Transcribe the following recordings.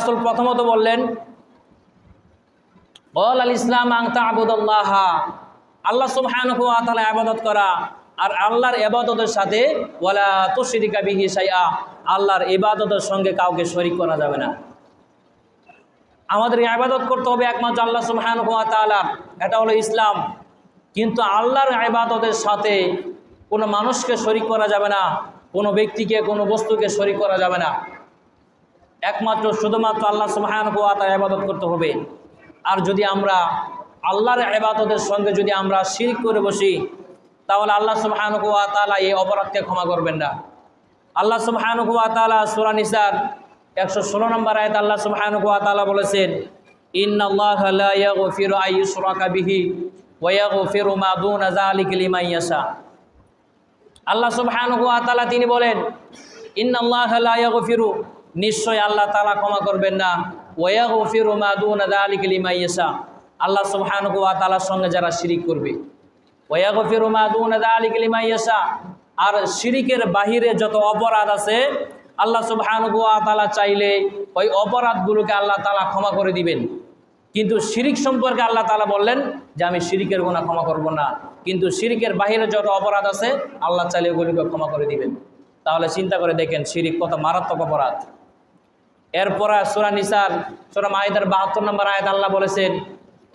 রাসূল প্রথমত বললেন ক্বাল আল ইসলাম আন তা'বুদাল্লাহ, আল্লাহ সুবহানাহু ওয়া তাআলা ইবাদত করা, আর আল্লাহর ইবাদতের সাথে ওয়ালা তুশরিকা বিহি শাইআ, আল্লাহর ইবাদতের সঙ্গে কাউকে শরীক করা যাবে না। আমাদের ইবাদত করতে হবে একমাত্র আল্লাহ সুবহানাহু ওয়া তাআলা, এটা হলো ইসলাম। কিন্তু আল্লাহর ইবাদতের সাথে কোনো মানুষকে শরীক করা যাবে না, কোনো ব্যক্তিকে কোনো বস্তুকে শরীক করা যাবে না। একমাত্র শুধুমাত্র আল্লাহ সুবহানাহু ওয়া তাআলা ইবাদত করতে হবে। আর যদি আমরা আল্লাহর ইবাদতের সঙ্গে যদি আমরা শিরক করে বসি, তাহলে আল্লাহ সুবহানাহু ওয়া তাআলা এই অপরাধকে ক্ষমা করবেন না। আল্লাহ সুবহানাহু ওয়া তাআলা সূরা নিসার 116 নম্বর আয়াত আল্লাহ সুবহানাহু ওয়া তাআলা বলেছেন, ইন্নাল্লাহা লা ইয়াগফিরু আন ইউশরাকা বিহি ওয়া ইয়াগফিরু মা দুনা যালিকা লিমান ইয়াশা। আল্লাহ সুবহানাহু ওয়া তাআলা তিনি বলেন, ইন্নাল্লাহা লা ইয়াগফিরু, নিশ্চয় আল্লাহ তাআলা ক্ষমা করবেন না, ওয়া ইয়াগফিরু মা দুনা যালিকা লিমান ইয়াশা, আল্লাহ সুবহানাহু ওয়া তাআলার সঙ্গে যারা শিরিক করবে, ওয়া ইয়াগফিরু মা দুনা যালিকা লিমান ইয়াশা, আর শিরিকের বাহিরে যত অপরাধ আছে আল্লাহ সুবহানাহু ওয়া তাআলা চাইলে ওই অপরাধগুলোকে আল্লাহ তাআলা ক্ষমা করে দিবেন। কিন্তু শিরিক সম্পর্কে আল্লাহ তাআলা বললেন যে আমি শিরিকের গুনাহ ক্ষমা করব না, কিন্তু শিরিকের বাহিরে যত অপরাধ আছে আল্লাহ চাইলে ওগুলোকে ক্ষমা করে দিবেন। তাহলে চিন্তা করে দেখেন শিরিক কত মারাত্মক অপরাধ। এরপর সূরা নিসার সূরা মাইদার 72 নম্বর আয়াত আল্লাহ বলেছেন,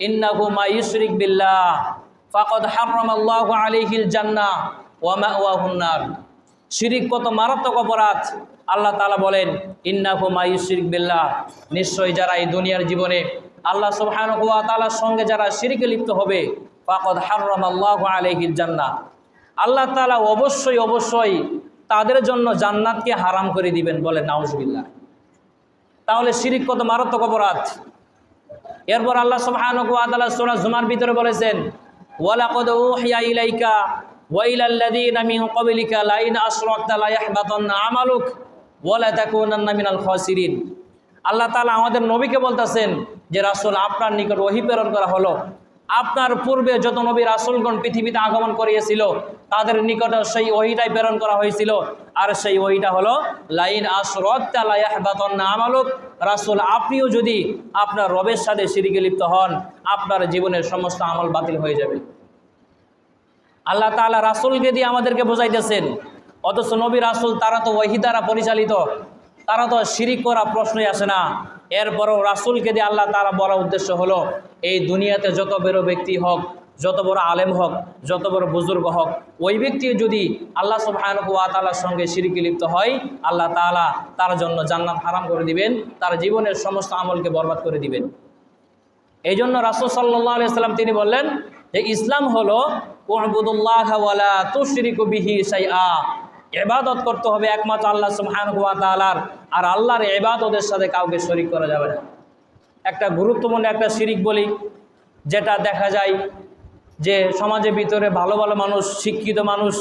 ইন্নাহু মা ইউশরিক বিল্লাহ ফাকাদ হারামাল্লাহু আলাইহিল জান্নাহ ওয়া মাওয়াহুন নার। শিরিক কত মারাত্মক অপরাধ। আল্লাহ তাআলা বলেন, ইন্নাহু মা ইউশরিক বিল্লাহ, নিশ্চয়ই যারা এই দুনিয়ার জীবনে আল্লাহ সুবহানাহু ওয়া তাআলার সঙ্গে যারা শিরকে লিপ্ত হবে, ফাকাদ হারামাল্লাহু আলাইহিল জান্নাহ, আল্লাহ তাআলা অবশ্যই অবশ্যই তাদের জন্য জান্নাতকে হারাম করে দিবেন। বলেন নাউজুবিল্লাহ। তাহলে শিরিক কত মারাত্মক অপরাধ। এরপর আল্লাহ সুবহানাহু ওয়া তাআলা সূরা জুমার ভিতরে বলেছেন, ওয়ালাকাদ উহিয়া ইলাইকা ওয়া ইলাল্লাযীনা মিন ক্বাবলিকা লাইন আশরাকতা লা ইয়াহবাতান্না আমালুক ওয়া লা তাকুনান্না মিনাল খাসিরিন। আল্লাহ তাআলা আমাদের নবীকে বলতেছেন যে রাসূল, আপনার নিকট ওহী প্রেরণ করা হলো, আপনার পূর্বে যত নবী রাসূলগণ পৃথিবীতে আগমন করিয়েছিল তাদের নিকট সেই ওহীটাই প্রেরণ করা হয়েছিল। আর সেই ওহীটা হলো লাইন আশরাকতা লা ইয়াহবাতান্না আমালুক, রাসূল আপনিও যদি আপনার রবের সাথে শিরকে লিপ্ত হন আপনার জীবনের সমস্ত আমল বাতিল হয়ে যাবে। আল্লাহ তাআলা রাসূলকে দিয়ে আমাদেরকে বোঝাইতেছেন, অথচ নবী রাসূল তারা তো ওহী দ্বারা পরিচালিত, তারা তো শিরিক করা প্রশ্নই আসে না। এরপরও রাসূলকে দিয়ে আল্লাহ তাআলা বলার উদ্দেশ্য হলো এই দুনিয়াতে যত বড় ব্যক্তি হোক, যত বড় আলেম হোক, যত বড় বুজুর্গ হোক, ওই ব্যক্তি যদি আল্লাহ সুবহানাহু ওয়া তাআলার সঙ্গে শিরকে লিপ্ত হয় আল্লাহ তাআলা তার জন্য জান্নাত হারাম করে দিবেন, তার জীবনের সমস্ত আমলকে বরবাদ করে দিবেন। এই জন্য রাসূল সাল্লাল্লাহু আলাইহি ওয়াসাল্লাম তিনি বললেন যে ইসলাম হলো উ'বুদুল্লাহ ওয়া লা তুশরিকু বিহি শাইআ, ইবাদত করতে হবে একমাত্র আল্লাহ সুবহানাহু ওয়া তাআলার, আর আল্লাহর ইবাদতের সাথে কাউকে শরীক করা যাবে না। একটা গুরুত্বপূর্ণ একটা শিরিক বলি, যেটা দেখা যায় যে সমাজের ভিতরে ভালো ভালো মানুষ, শিক্ষিত মানুষ